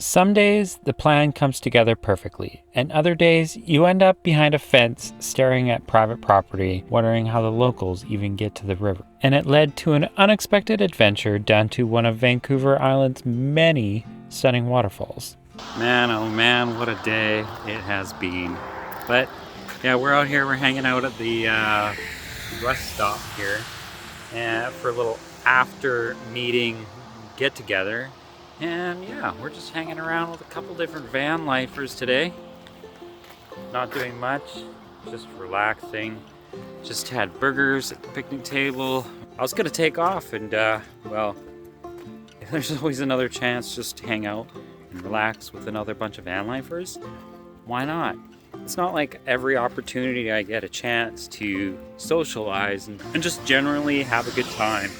Some days the plan comes together perfectly, and other days you end up behind a fence staring at private property, wondering how the locals even get to the river. And it led to an unexpected adventure down to one of Vancouver Island's many stunning waterfalls. Man, oh man, what a day it has been. But yeah, we're out here, we're hanging out at the rest stop here for a little after meeting get together. And yeah, we're just hanging around with a couple different van lifers today. Not doing much, just relaxing. Just had burgers at the picnic table. I was gonna take off and well, there's always another chance just to hang out and relax with another bunch of van lifers. Why not? It's not like every opportunity I get a chance to socialize and just generally have a good time.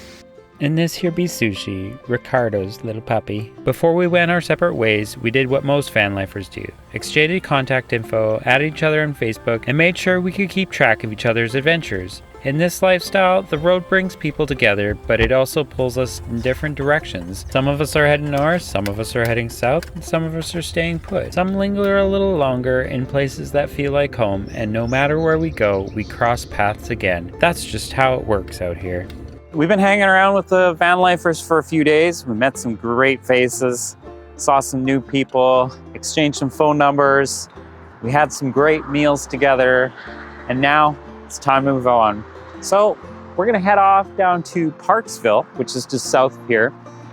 And this here be Sushi, Ricardo's little puppy. Before we went our separate ways, we did what most van lifers do. Exchanged contact info, added each other on Facebook, and made sure we could keep track of each other's adventures. In this lifestyle, the road brings people together, but it also pulls us in different directions. Some of us are heading north, some of us are heading south, and some of us are staying put. Some linger a little longer in places that feel like home, and no matter where we go, we cross paths again. That's just how it works out here. We've been hanging around with the van lifers for a few days. We met some great faces, saw some new people, exchanged some phone numbers. We had some great meals together, and now it's time to move on. So we're gonna head off down to Parksville, which is just south of here.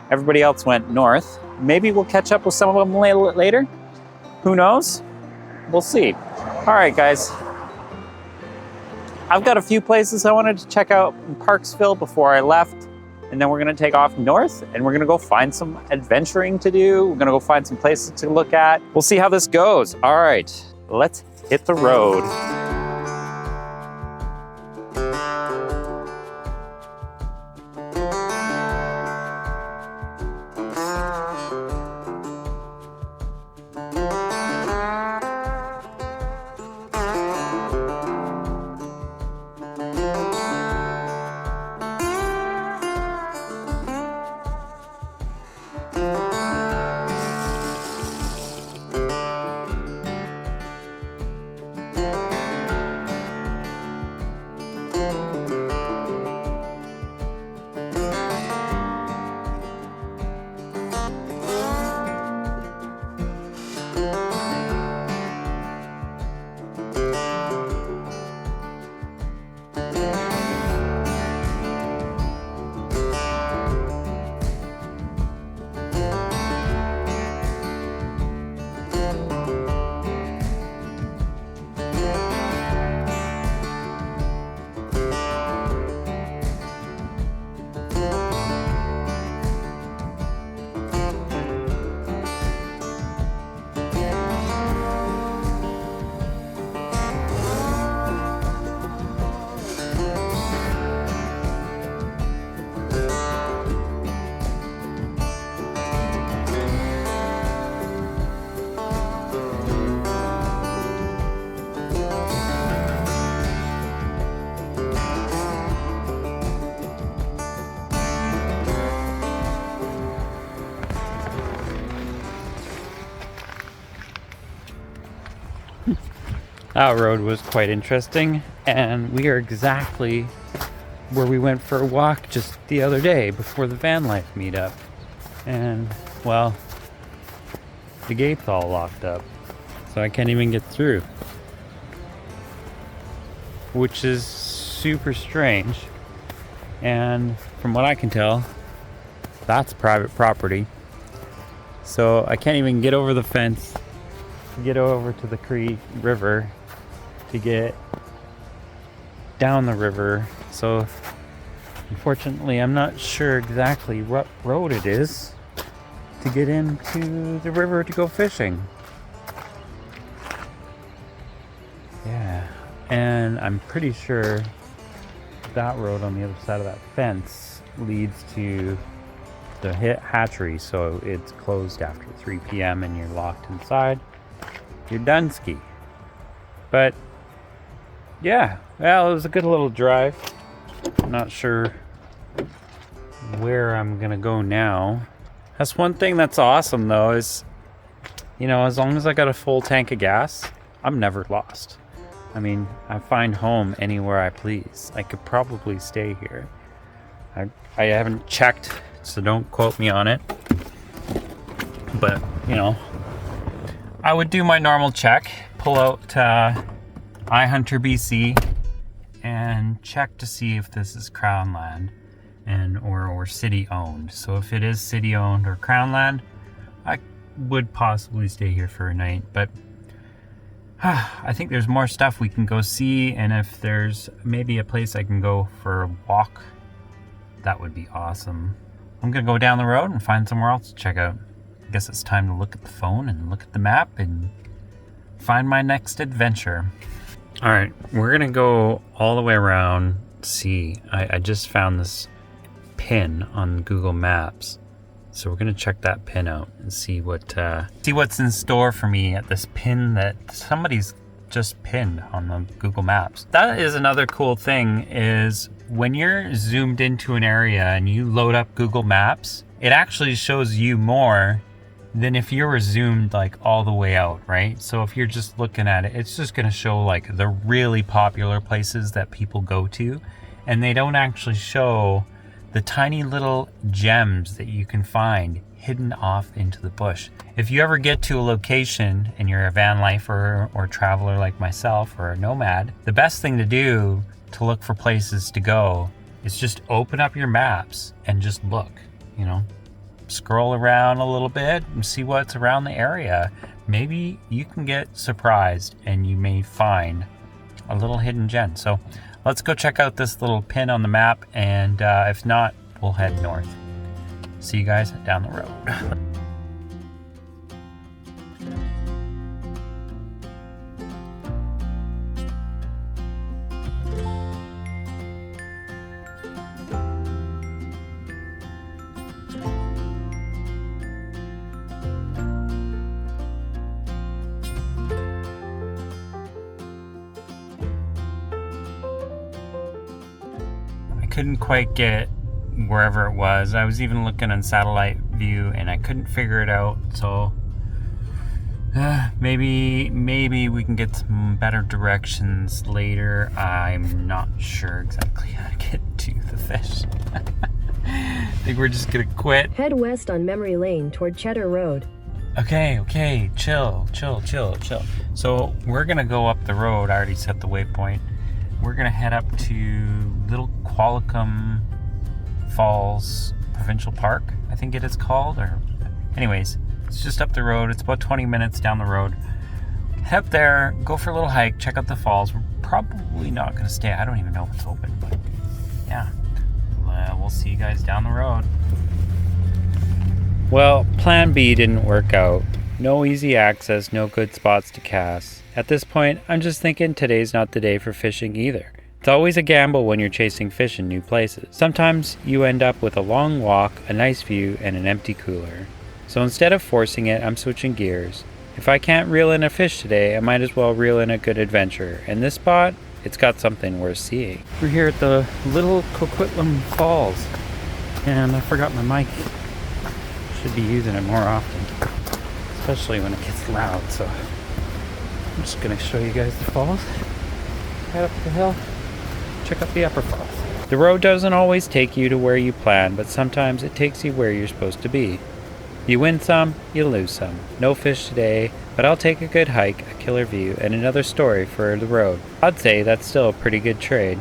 Everybody else went north. Maybe we'll catch up with some of them later. Who knows? We'll see. All right, guys. I've got a few places I wanted to check out in Parksville before I left, and then we're gonna take off north and we're gonna go find some adventuring to do. We're gonna go find some places to look at. We'll see how this goes. All right, let's hit the road. That road was quite interesting, and we are exactly where we went for a walk just the other day before the Vanlife meetup. And, well, the gate's all locked up, so I can't even get through. Which is super strange, and from what I can tell, that's private property. So I can't even get over the fence to get over to the river to get down the river. So unfortunately I'm not sure exactly what road it is to get into the river to go fishing. Yeah, and I'm pretty sure that road on the other side of that fence leads to the hatchery, so it's closed after 3 p.m. and you're locked inside. You're done ski. But yeah, well, it was a good little drive. I'm not sure where I'm gonna go now. That's one thing that's awesome though, is You know, as long as I got a full tank of gas, I'm never lost. I mean, I find home anywhere I please. I could probably stay here. I haven't checked, so don't quote me on it. But, you know, I would do my normal check, pull out iHunter BC and check to see if this is Crownland or city owned. So if it is city owned or Crownland, I would possibly stay here for a night. But I think there's more stuff we can go see, and if there's maybe a place I can go for a walk, that would be awesome. I'm gonna go down the road and find somewhere else to check out. I guess it's time to look at the phone and look at the map and find my next adventure. All right, we're gonna go all the way around. See, I just found this pin on Google Maps, so we're gonna check that pin out and see what's in store for me at this pin that somebody's just pinned on the Google Maps. That is another cool thing, is when you're zoomed into an area and you load up Google Maps, it actually shows you more than if you were zoomed like all the way out, right? So if you're just looking at it, it's just gonna show like the really popular places that people go to, and they don't actually show the tiny little gems that you can find hidden off into the bush. If you ever get to a location and you're a van lifer or traveler like myself or a nomad, the best thing to do to look for places to go is just open up your maps and just look, you know, scroll around a little bit and see what's around the area. Maybe you can get surprised and you may find a little hidden gem. So let's go check out this little pin on the map, and if not, we'll head north. See you guys down the road. Couldn't quite get wherever it was. I was even looking on satellite view and I couldn't figure it out. So maybe we can get some better directions later. I'm not sure exactly how to get to the fish. I think we're just gonna quit. Head west on Memory Lane toward Cheddar Road. Okay, chill. So we're gonna go up the road. I already set the waypoint. We're gonna head up to Little Qualicum Falls Provincial Park, I think it is called. Or anyways, it's just up the road. It's about 20 minutes down the road. Head up there, go for a little hike, check out the falls. We're probably not gonna stay. I don't even know if it's open, but yeah, we'll see you guys down the road. Well, plan B didn't work out. No easy access, no good spots to cast. At this point, I'm just thinking today's not the day for fishing either. It's always a gamble when you're chasing fish in new places. Sometimes you end up with a long walk, a nice view, and an empty cooler. So instead of forcing it, I'm switching gears. If I can't reel in a fish today, I might as well reel in a good adventure. And this spot, it's got something worth seeing. We're here at the Little Qualicum Falls, and I forgot my mic. Should be using it more often, especially when it gets loud. So I'm just gonna show you guys the falls. Head up the hill, check out the upper falls. The road doesn't always take you to where you plan, but sometimes it takes you where you're supposed to be. You win some, you lose some. No fish today, but I'll take a good hike, a killer view, and another story for the road. I'd say that's still a pretty good trade.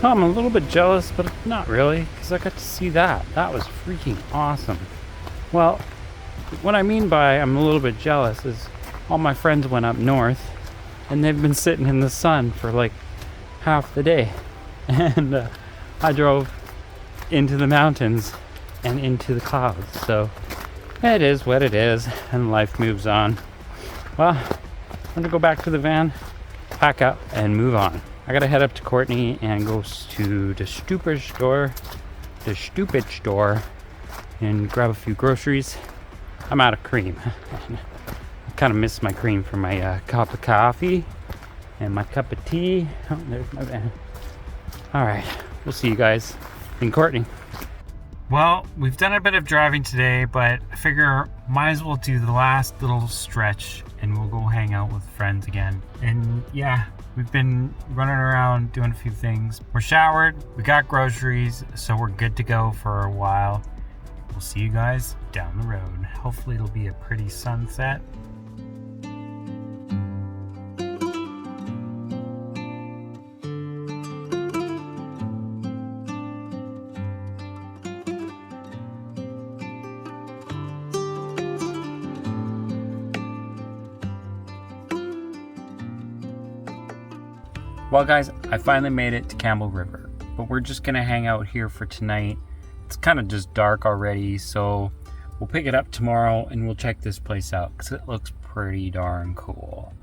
Oh, I'm a little bit jealous, but not really, because I got to see that. That was freaking awesome. Well, what I mean by I'm a little bit jealous is all my friends went up north and they've been sitting in the sun for like half the day. And I drove into the mountains and into the clouds. So it is what it is, and life moves on. Well, I'm gonna go back to the van, pack up, and move on. I gotta head up to Courtney and go to the stupid store, and grab a few groceries. I'm out of cream. I kind of miss my cream for my cup of coffee and my cup of tea. Oh, there's my van. All right, we'll see you guys in Courtney. Well, we've done a bit of driving today, but I figure might as well do the last little stretch and we'll go hang out with friends again. And yeah, we've been running around doing a few things. We're showered, we got groceries, so we're good to go for a while. We'll see you guys down the road. Hopefully it'll be a pretty sunset. Well guys, I finally made it to Campbell River, but we're just gonna hang out here for tonight. It's kind of just dark already, so we'll pick it up tomorrow and we'll check this place out because it looks pretty darn cool.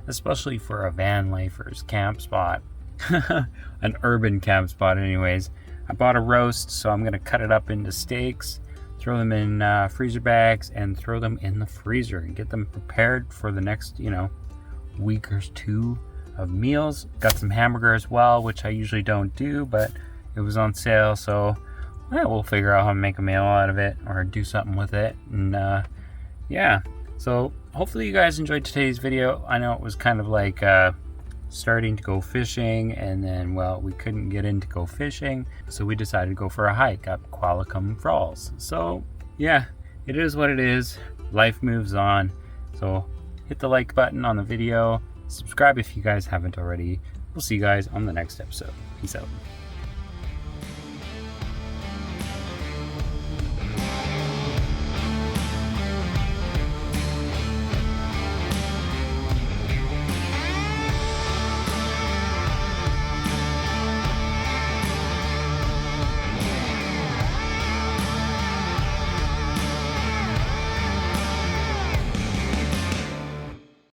Especially for a van lifer's camp spot. An urban camp spot anyways. I bought a roast, so I'm gonna cut it up into steaks, throw them in freezer bags, and throw them in the freezer and get them prepared for the next, week or two of meals. Got some hamburger as well, which I usually don't do, but it was on sale, so yeah, we'll figure out how to make a meal out of it or do something with it. And yeah, so hopefully you guys enjoyed today's video. I know it was kind of like starting to go fishing, and then well, we couldn't get in to go fishing, so we decided to go for a hike up Qualicum Falls. So yeah, it is what it is. Life moves on. So hit the like button on the video. Subscribe if you guys haven't already. We'll see you guys on the next episode. Peace out.